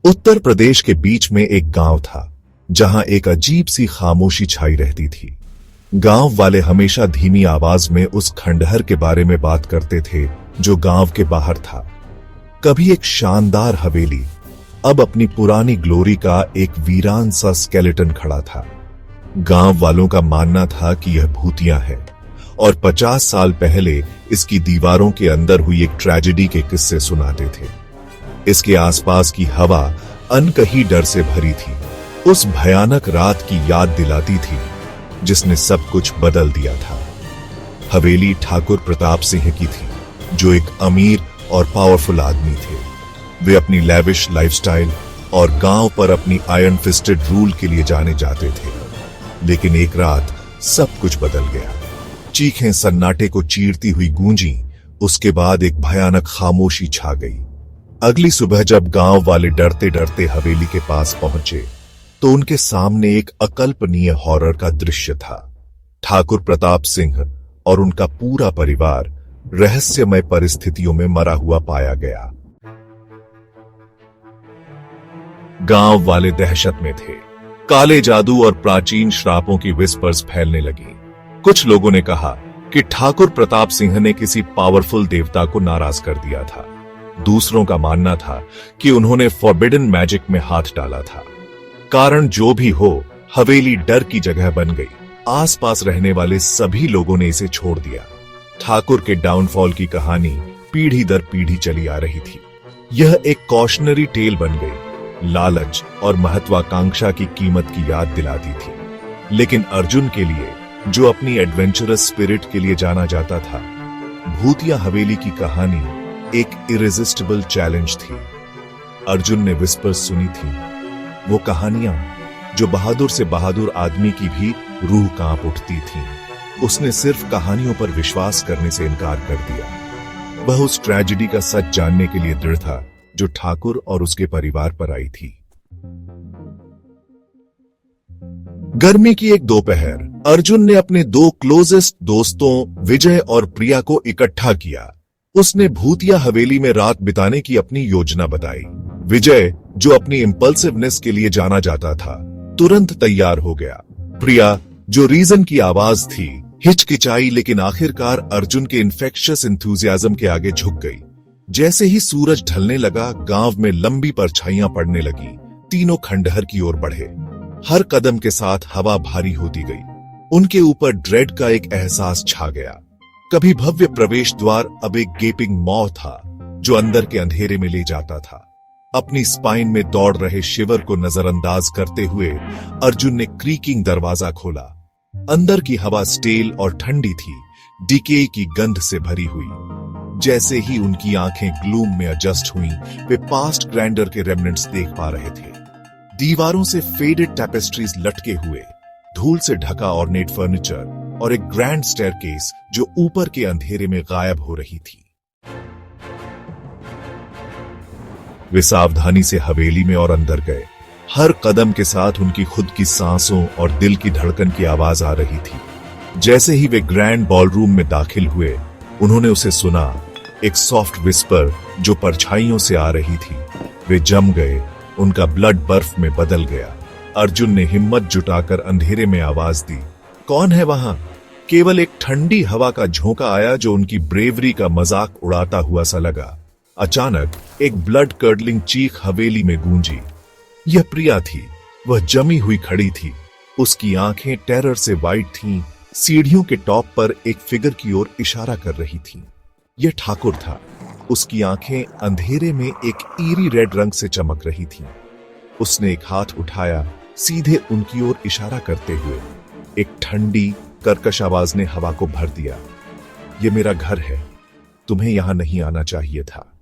उत्तर प्रदेश के बीच में एक गांव था जहां एक अजीब सी खामोशी छाई रहती थी। गांव वाले हमेशा धीमी आवाज में उस खंडहर के बारे में बात करते थे जो गांव के बाहर था। कभी एक शानदार हवेली, अब अपनी पुरानी ग्लोरी का एक वीरान सा स्केलेटन खड़ा था। गांव वालों का मानना था कि यह भूतिया है और 50 साल पहले इसकी दीवारों के अंदर हुई एक ट्रेजेडी के किस्से सुनाते थे। इसके आसपास की हवा अनकही डर से भरी थी, उस भयानक रात की याद दिलाती थी जिसने सब कुछ बदल दिया था। हवेली ठाकुर प्रताप सिंह की थी, जो एक अमीर और पावरफुल आदमी थे। वे अपनी लैविश लाइफस्टाइल और गांव पर अपनी आयरन फिस्टेड रूल के लिए जाने जाते थे। लेकिन एक रात सब कुछ बदल गया। चीखें सन्नाटे को चीरती हुई गूंजी, उसके बाद एक भयानक खामोशी छा गई। अगली सुबह जब गांव वाले डरते डरते हवेली के पास पहुंचे तो उनके सामने एक अकल्पनीय हॉरर का दृश्य था। ठाकुर प्रताप सिंह और उनका पूरा परिवार रहस्यमय परिस्थितियों में मरा हुआ पाया गया। गांव वाले दहशत में थे। काले जादू और प्राचीन श्रापों की विस्पर्स फैलने लगी। कुछ लोगों ने कहा कि ठाकुर प्रताप सिंह ने किसी पावरफुल देवता को नाराज कर दिया था। दूसरों का मानना था कि उन्होंने फॉरबिडन मैजिक में हाथ डाला था। कारण जो भी हो, हवेली डर की जगह बन गई। आसपास रहने वाले सभी लोगों ने इसे छोड़ दिया। ठाकुर के डाउनफॉल की कहानी पीढ़ी दर पीढ़ी चली आ रही थी। यह एक कॉशनरी टेल बन गई। लालच और महत्वाकांक्षा की कीमत की याद दिलाती थी। लेकिन अर्जुन के लिए, जो अपनी एडवेंचरस स्पिरिट के लिए जाना जाता था, भूतिया हवेली की कहानी एक इरेजिस्टिबल चैलेंज थी। अर्जुन ने विस्पर्स सुनी थी, वो कहानियां जो बहादुर से बहादुर आदमी की भी रूह कांप उठती थी। उसने सिर्फ कहानियों पर विश्वास करने से इनकार कर दिया। वह उस ट्रेजेडी का सच जानने के लिए दृढ़ था जो ठाकुर और उसके परिवार पर आई थी। गर्मी की एक दोपहर, अर्जुन ने अपने दो क्लोजेस्ट दोस्तों विजय और प्रिया को इकट्ठा किया। उसने भूतिया हवेली में रात बिताने की अपनी योजना बताई। विजय, जो अपनी इंपल्सिवनेस के लिए जाना जाता था, तुरंत तैयार हो गया। प्रिया, जो रीजन की आवाज थी, हिचकिचाई लेकिन आखिरकार अर्जुन के इन्फेक्शियस एंथुसियाज्म के आगे झुक गई। जैसे ही सूरज ढलने लगा, गांव में लंबी परछाइयां पड़ने लगी। तीनों खंडहर की ओर बढ़े। हर कदम के साथ हवा भारी होती गई। उनके ऊपर ड्रेड का एक एहसास छा गया। कभी भव्य प्रवेश द्वार अब एक गेपिंग मॉ था जो अंदर के अंधेरे में ले जाता था। अपनी स्पाइन में दौड़ रहे शिवर को नजरअंदाज करते हुए अर्जुन ने क्रीकिंग दरवाजा खोला। अंदर की हवा स्टेल और ठंडी थी, डिके की गंध से भरी हुई। जैसे ही उनकी आंखें ग्लूम में एडजस्ट हुईं, वे पास्ट ग्रैंडर के रेमिनेंट्स देख पा रहे थे। दीवारों से फेडेड टैपेस्ट्रीज लटके हुए, धूल से ढका ऑर्नेट फर्नीचर और एक ग्रैंड स्टेयरकेस जो ऊपर के अंधेरे में गायब हो रही थी। वे सावधानी से हवेली में और अंदर गए। हर कदम के साथ उनकी खुद की सांसों और दिल की धड़कन की आवाज आ रही थी। जैसे ही वे ग्रैंड बॉलरूम में दाखिल हुए, उन्होंने उसे सुना, एक सॉफ्ट विस्पर जो परछाइयों से आ रही थी। वे जम गए, उनका ब्लड बर्फ में बदल गया। अर्जुन ने हिम्मत जुटाकर अंधेरे में आवाज दी, कौन है वहां? केवल एक ठंडी हवा का झोंका आया जो उनकी ब्रेवरी का मजाक उड़ाता हुआ सा लगा। अचानक एक ब्लड कर्डलिंग चीख हवेली में गूंजी। यह प्रिया थी। वह जमी हुई खड़ी थी। उसकी आंखें टेरर से वाइट थीं। सीढ़ियों के टॉप पर एक फिगर की ओर इशारा कर रही थी। यह ठाकुर था। उसकी आंखें अंधेरे में एक ईरी रेड रंग से चमक रही थीं। उसने एक हाथ उठाया, सीधे उनकी ओर इशारा करते हुए। एक ठंडी कर्कश आवाज ने हवा को भर दिया, यह मेरा घर है, तुम्हें यहां नहीं आना चाहिए था।